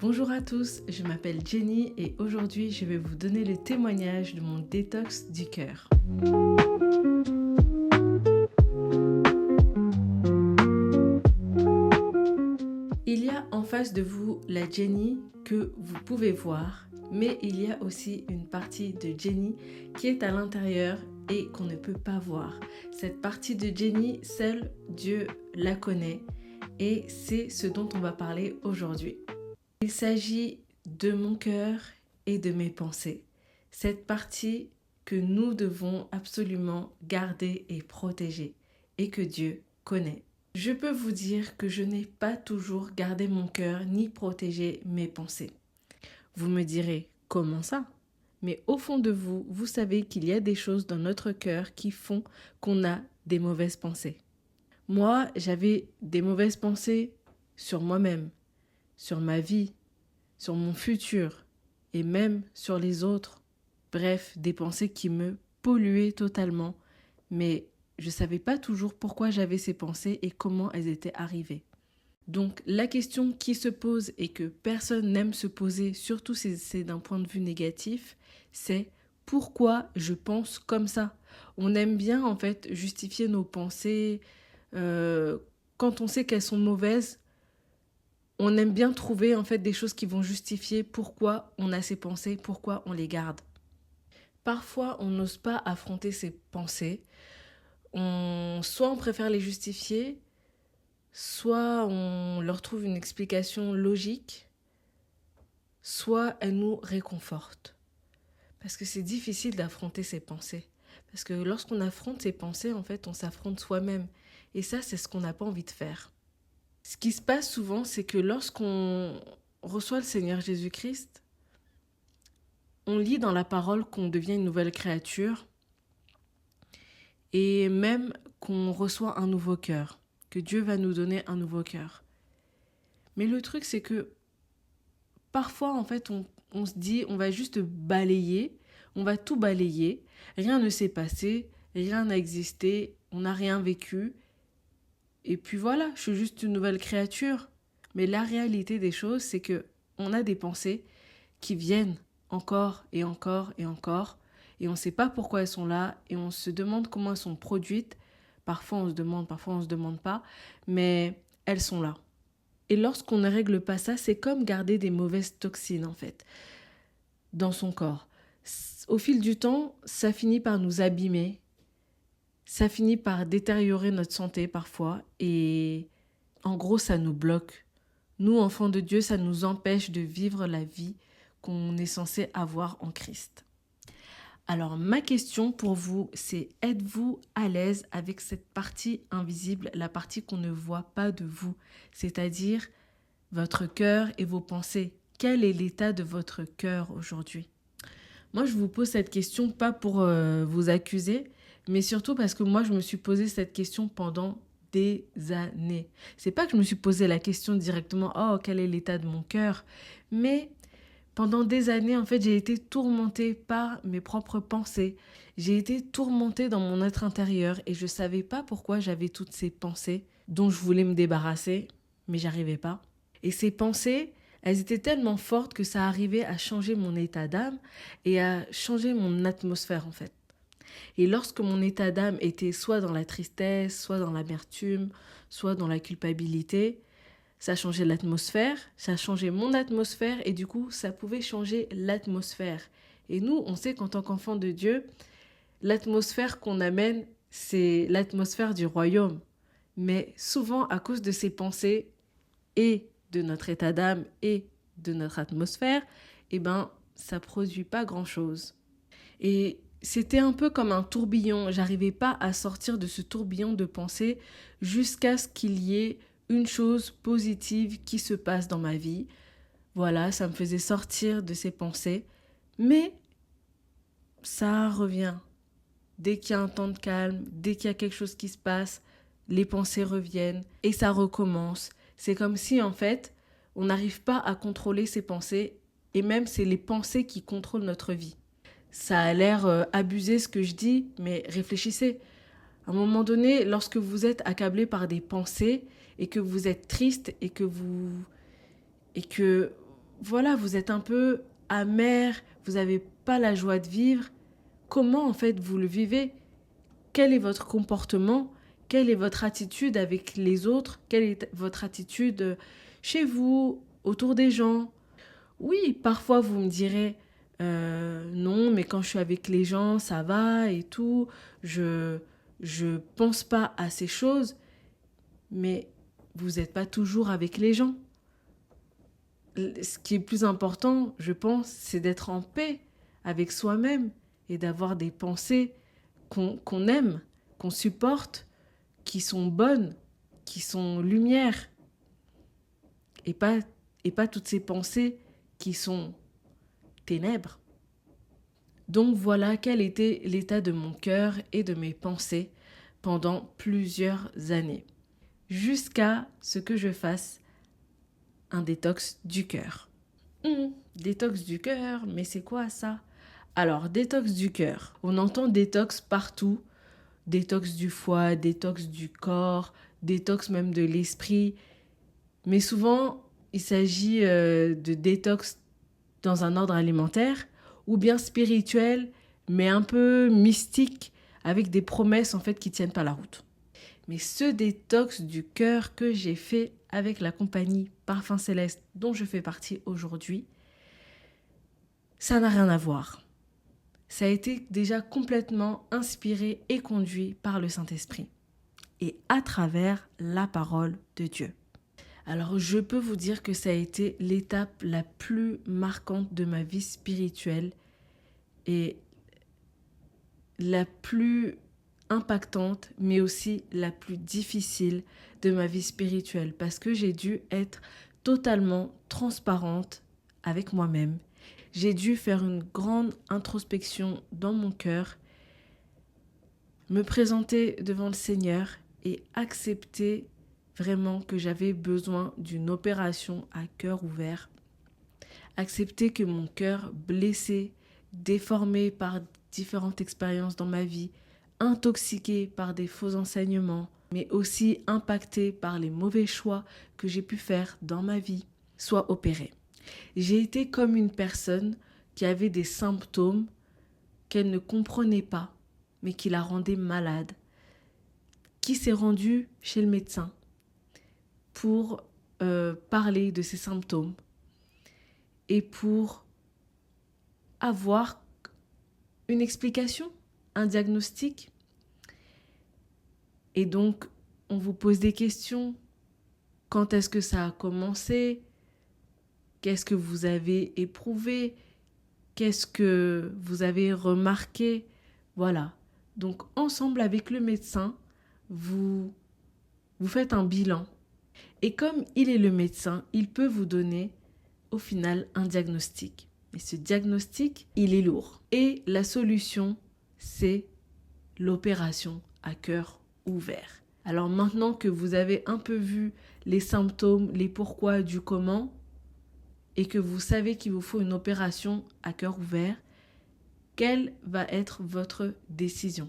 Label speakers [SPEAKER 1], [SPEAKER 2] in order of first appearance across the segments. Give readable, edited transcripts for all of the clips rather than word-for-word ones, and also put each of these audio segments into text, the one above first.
[SPEAKER 1] Bonjour à tous, je m'appelle Jenny et aujourd'hui je vais vous donner le témoignage de mon détox du cœur. Il y a en face de vous la Jenny que vous pouvez voir, mais il y a aussi une partie de Jenny qui est à l'intérieur et qu'on ne peut pas voir. Cette partie de Jenny, seul Dieu la connaît et c'est ce dont on va parler aujourd'hui. Il s'agit de mon cœur et de mes pensées. Cette partie que nous devons absolument garder et protéger et que Dieu connaît. Je peux vous dire que je n'ai pas toujours gardé mon cœur ni protégé mes pensées. Vous me direz, comment ça ? Mais au fond de vous, vous savez qu'il y a des choses dans notre cœur qui font qu'on a des mauvaises pensées. Moi, j'avais des mauvaises pensées sur moi-même, sur ma vie, sur mon futur et même sur les autres. Bref, des pensées qui me polluaient totalement, mais je ne savais pas toujours pourquoi j'avais ces pensées et comment elles étaient arrivées. Donc la question qui se pose et que personne n'aime se poser, surtout si c'est d'un point de vue négatif, c'est pourquoi je pense comme ça. On aime bien en fait justifier nos pensées quand on sait qu'elles sont mauvaises. On aime bien trouver en fait des choses qui vont justifier pourquoi on a ces pensées, pourquoi on les garde. Parfois, on n'ose pas affronter ses pensées. Soit on préfère les justifier, soit on leur trouve une explication logique, soit elles nous réconfortent. Parce que c'est difficile d'affronter ses pensées. Parce que lorsqu'on affronte ses pensées, en fait, on s'affronte soi-même. Et ça, c'est ce qu'on n'a pas envie de faire. Ce qui se passe souvent, c'est que lorsqu'on reçoit le Seigneur Jésus-Christ, on lit dans la parole qu'on devient une nouvelle créature et même qu'on reçoit un nouveau cœur, que Dieu va nous donner un nouveau cœur. Mais le truc, c'est que parfois, en fait, on se dit, on va juste balayer, on va tout balayer, rien ne s'est passé, rien n'a existé, on n'a rien vécu. Et puis voilà, je suis juste une nouvelle créature. Mais la réalité des choses, c'est que on a des pensées qui viennent encore et encore et encore. Et on ne sait pas pourquoi elles sont là. Et on se demande comment elles sont produites. Parfois on se demande, parfois on ne se demande pas. Mais elles sont là. Et lorsqu'on ne règle pas ça, c'est comme garder des mauvaises toxines en fait, dans son corps. Au fil du temps, ça finit par nous abîmer. Ça finit par détériorer notre santé parfois et en gros ça nous bloque. Nous, enfants de Dieu, ça nous empêche de vivre la vie qu'on est censé avoir en Christ. Alors ma question pour vous, c'est êtes-vous à l'aise avec cette partie invisible, la partie qu'on ne voit pas de vous, c'est-à-dire votre cœur et vos pensées? Quel est l'état de votre cœur aujourd'hui? Moi, je vous pose cette question pas pour vous accuser, mais surtout parce que moi, je me suis posé cette question pendant des années. C'est pas que je me suis posé la question directement, oh, quel est l'état de mon cœur? Mais pendant des années, en fait, j'ai été tourmentée par mes propres pensées. J'ai été tourmentée dans mon être intérieur et je savais pas pourquoi j'avais toutes ces pensées dont je voulais me débarrasser, mais j'arrivais pas. Et ces pensées, elles étaient tellement fortes que ça arrivait à changer mon état d'âme et à changer mon atmosphère en fait. Et lorsque mon état d'âme était soit dans la tristesse, soit dans l'amertume, soit dans la culpabilité, ça changeait l'atmosphère, ça changeait mon atmosphère et du coup, ça pouvait changer l'atmosphère. Et nous, on sait qu'en tant qu'enfants de Dieu, l'atmosphère qu'on amène, c'est l'atmosphère du royaume. Mais souvent, à cause de ces pensées et de notre état d'âme et de notre atmosphère, ça produit pas grand-chose. Et c'était un peu comme un tourbillon. J'arrivais pas à sortir de ce tourbillon de pensées jusqu'à ce qu'il y ait une chose positive qui se passe dans ma vie. Voilà, ça me faisait sortir de ces pensées. Mais ça revient. Dès qu'il y a un temps de calme, dès qu'il y a quelque chose qui se passe, les pensées reviennent et ça recommence. C'est comme si, en fait, on n'arrive pas à contrôler ses pensées et même c'est les pensées qui contrôlent notre vie. Ça a l'air abusé ce que je dis, mais réfléchissez. À un moment donné, lorsque vous êtes accablé par des pensées et que vous êtes triste et que voilà, vous êtes un peu amer, vous n'avez pas la joie de vivre. Comment en fait vous le vivez? Quel est votre comportement? Quelle est votre attitude avec les autres? Quelle est votre attitude chez vous, autour des gens? Oui, parfois vous me direz non, mais quand je suis avec les gens, ça va et tout. Je pense pas à ces choses, mais vous n'êtes pas toujours avec les gens. Ce qui est plus important, je pense, c'est d'être en paix avec soi-même et d'avoir des pensées qu'on aime, qu'on supporte, qui sont bonnes, qui sont lumière, et pas, et pas toutes ces pensées qui sont ténèbres. Donc voilà quel était l'état de mon cœur et de mes pensées pendant plusieurs années, jusqu'à ce que je fasse un détox du cœur. Détox du cœur, mais c'est quoi ça? Alors, détox du cœur. On entend détox partout. Détox du foie, détox du corps, détox même de l'esprit. Mais souvent, il s'agit de détox dans un ordre alimentaire ou bien spirituel, mais un peu mystique, avec des promesses en fait qui tiennent pas la route. Mais ce détox du cœur que j'ai fait avec la compagnie Parfum Céleste dont je fais partie aujourd'hui, ça n'a rien à voir. Ça a été déjà complètement inspiré et conduit par le Saint-Esprit et à travers la parole de Dieu. Alors je peux vous dire que ça a été l'étape la plus marquante de ma vie spirituelle et la plus impactante, mais aussi la plus difficile de ma vie spirituelle parce que j'ai dû être totalement transparente avec moi-même. J'ai dû faire une grande introspection dans mon cœur, me présenter devant le Seigneur et accepter vraiment que j'avais besoin d'une opération à cœur ouvert. Accepter que mon cœur blessé, déformé par différentes expériences dans ma vie, intoxiqué par des faux enseignements, mais aussi impacté par les mauvais choix que j'ai pu faire dans ma vie, soit opéré. J'ai été comme une personne qui avait des symptômes qu'elle ne comprenait pas, mais qui la rendaient malade, qui s'est rendue chez le médecin pour parler de ses symptômes et pour avoir une explication, un diagnostic. Et donc, on vous pose des questions. Quand est-ce que ça a commencé? Qu'est-ce que vous avez éprouvé? Qu'est-ce que vous avez remarqué? Voilà. Donc, ensemble avec le médecin, vous faites un bilan. Et comme il est le médecin, il peut vous donner au final un diagnostic. Et ce diagnostic, il est lourd. Et la solution, c'est l'opération à cœur ouvert. Alors maintenant que vous avez un peu vu les symptômes, les pourquoi du comment, et que vous savez qu'il vous faut une opération à cœur ouvert, quelle va être votre décision?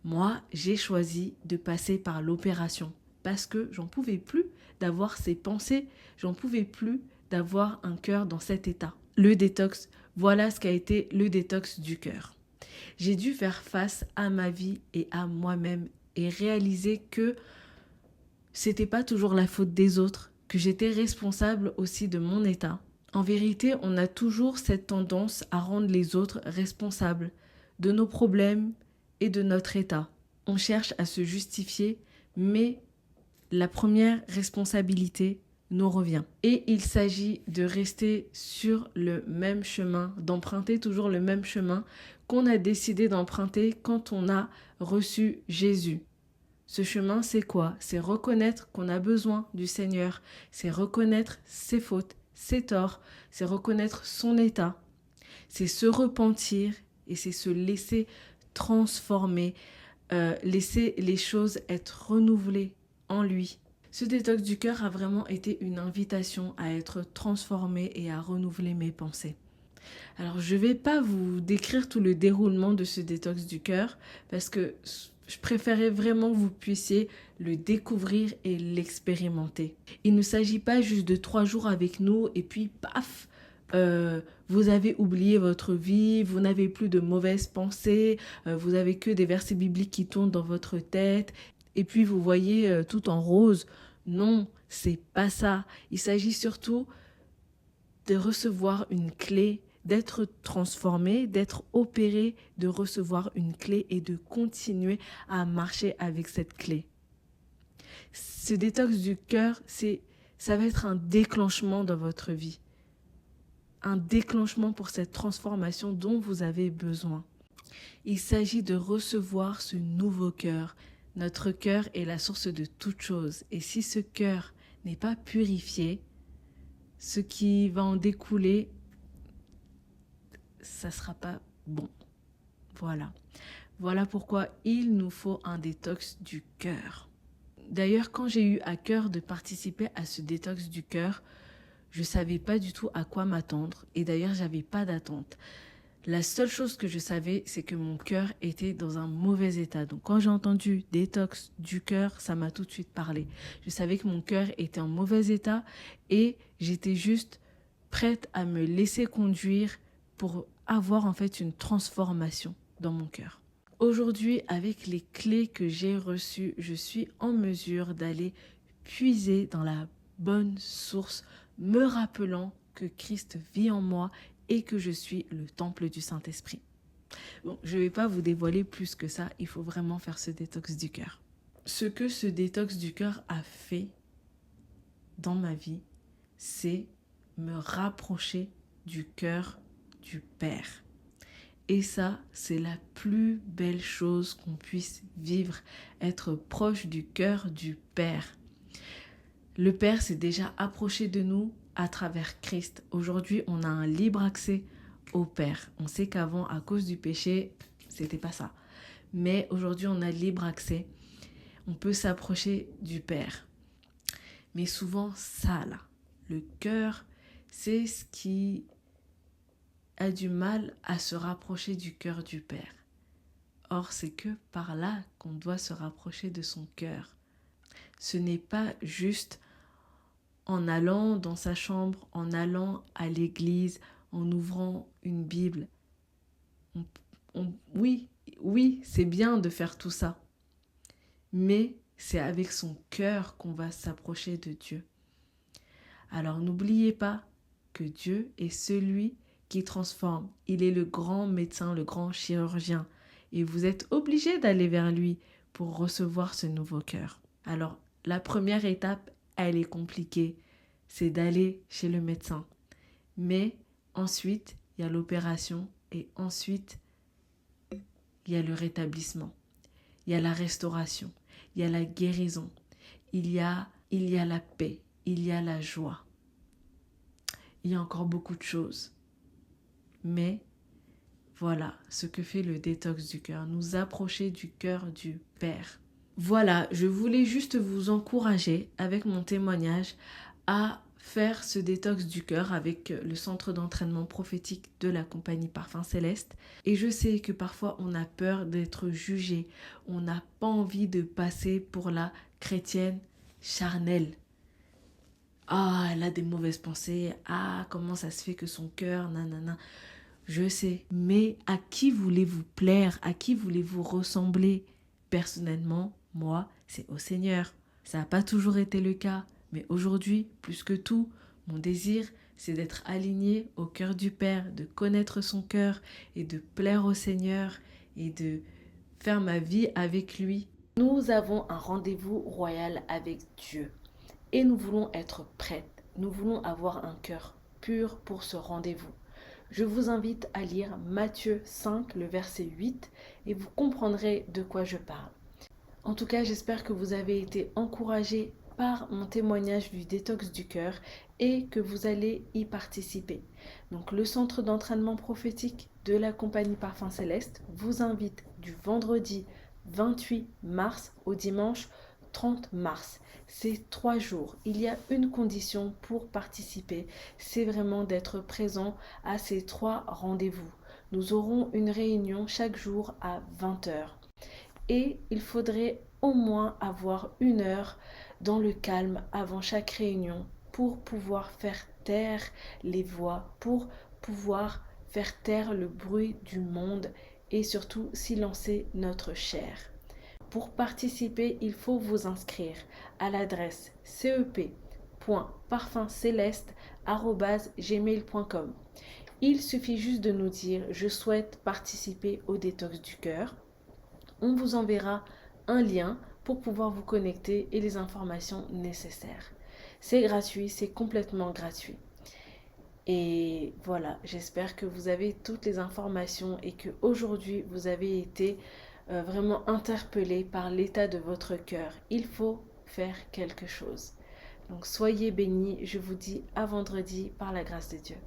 [SPEAKER 1] Moi, j'ai choisi de passer par l'opération parce que j'en pouvais plus d'avoir ces pensées, j'en pouvais plus d'avoir un cœur dans cet état. Le détox, voilà ce qu'a été le détox du cœur. J'ai dû faire face à ma vie et à moi-même et réaliser que c'était pas toujours la faute des autres, que j'étais responsable aussi de mon état. En vérité, on a toujours cette tendance à rendre les autres responsables de nos problèmes et de notre état. On cherche à se justifier, mais la première responsabilité nous revient. Et il s'agit de rester sur le même chemin, d'emprunter toujours le même chemin qu'on a décidé d'emprunter quand on a reçu Jésus. Ce chemin, c'est quoi? C'est reconnaître qu'on a besoin du Seigneur, c'est reconnaître ses fautes, ses torts, c'est reconnaître son état, c'est se repentir et c'est se laisser transformer, laisser les choses être renouvelées en lui. Ce détox du cœur a vraiment été une invitation à être transformée et à renouveler mes pensées. Alors je ne vais pas vous décrire tout le déroulement de ce détox du cœur parce que je préférais vraiment que vous puissiez le découvrir et l'expérimenter. Il ne s'agit pas juste de 3 jours avec nous et puis paf, vous avez oublié votre vie, vous n'avez plus de mauvaises pensées, vous avez que des versets bibliques qui tournent dans votre tête, et puis vous voyez tout en rose. Non, c'est pas ça. Il s'agit surtout de recevoir une clé, d'être transformé, d'être opéré, de recevoir une clé et de continuer à marcher avec cette clé. Ce détox du cœur, ça va être un déclenchement dans votre vie. Un déclenchement pour cette transformation dont vous avez besoin. Il s'agit de recevoir ce nouveau cœur. Notre cœur est la source de toute chose. Et si ce cœur n'est pas purifié, ce qui va en découler, ça ne sera pas bon. Voilà. Voilà pourquoi il nous faut un détox du cœur. D'ailleurs, quand j'ai eu à cœur de participer à ce détox du cœur, je ne savais pas du tout à quoi m'attendre. Et d'ailleurs, je n'avais pas d'attente. La seule chose que je savais, c'est que mon cœur était dans un mauvais état. Donc quand j'ai entendu détox du cœur, ça m'a tout de suite parlé. Je savais que mon cœur était en mauvais état et j'étais juste prête à me laisser conduire pour avoir en fait une transformation dans mon cœur. Aujourd'hui, avec les clés que j'ai reçues, je suis en mesure d'aller puiser dans la bonne source, me rappelant que Christ vit en moi et que je suis le temple du Saint-Esprit. Bon, je ne vais pas vous dévoiler plus que ça, il faut vraiment faire ce détox du cœur. Ce que ce détox du cœur a fait dans ma vie, c'est me rapprocher du cœur du Père. Et ça, c'est la plus belle chose qu'on puisse vivre, être proche du cœur du Père. Le Père s'est déjà approché de nous à travers Christ. Aujourd'hui, on a un libre accès au Père. On sait qu'avant, à cause du péché, c'était pas ça. Mais aujourd'hui, on a libre accès. On peut s'approcher du Père. Mais souvent, ça là, le cœur, c'est ce qui a du mal à se rapprocher du cœur du Père. Or, c'est que par là qu'on doit se rapprocher de son cœur. Ce n'est pas juste en allant dans sa chambre, en allant à l'église, en ouvrant une Bible. Oui, c'est bien de faire tout ça. Mais c'est avec son cœur qu'on va s'approcher de Dieu. Alors n'oubliez pas que Dieu est celui qui transforme. Il est le grand médecin, le grand chirurgien. Et vous êtes obligé d'aller vers lui pour recevoir ce nouveau cœur. Alors, la première étape, elle est compliquée. C'est d'aller chez le médecin. Mais ensuite, il y a l'opération et ensuite, il y a le rétablissement. Il y a la restauration. Il y a la guérison. Il y a la paix. Il y a la joie. Il y a encore beaucoup de choses. Mais voilà ce que fait le détox du cœur, nous approcher du cœur du Père. Voilà, je voulais juste vous encourager avec mon témoignage à faire ce détox du cœur avec le centre d'entraînement prophétique de la compagnie Parfum Céleste. Et je sais que parfois on a peur d'être jugé, on n'a pas envie de passer pour la chrétienne charnelle. Ah, elle a des mauvaises pensées, ah, comment ça se fait que son cœur, nanana. Je sais, mais à qui voulez-vous plaire? À qui voulez-vous ressembler? Personnellement, moi, c'est au Seigneur. Ça n'a pas toujours été le cas, mais aujourd'hui, plus que tout, mon désir, c'est d'être aligné au cœur du Père, de connaître son cœur et de plaire au Seigneur et de faire ma vie avec lui. Nous avons un rendez-vous royal avec Dieu et nous voulons être prêtes. Nous voulons avoir un cœur pur pour ce rendez-vous. Je vous invite à lire Matthieu 5, le verset 8, et vous comprendrez de quoi je parle. En tout cas, j'espère que vous avez été encouragés par mon témoignage du détox du cœur et que vous allez y participer. Donc, le centre d'entraînement prophétique de la compagnie Parfum Céleste vous invite du vendredi 28 mars au dimanche 30 mars. C'est 3 jours. Il y a une condition pour participer, c'est vraiment d'être présent à ces 3 rendez-vous. Nous aurons une réunion chaque jour à 20 h. Et il faudrait au moins avoir 1 heure dans le calme avant chaque réunion pour pouvoir faire taire les voix, pour pouvoir faire taire le bruit du monde et surtout silencer notre chair. Pour participer, il faut vous inscrire à l'adresse cep.parfumceleste@gmail.com. Il suffit juste de nous dire « Je souhaite participer au détox du cœur ». On vous enverra un lien pour pouvoir vous connecter et les informations nécessaires. C'est gratuit, c'est complètement gratuit. Et voilà, j'espère que vous avez toutes les informations et que aujourd'hui vous avez été vraiment interpellé par l'état de votre cœur. Il faut faire quelque chose. Donc soyez bénis, je vous dis à vendredi par la grâce de Dieu.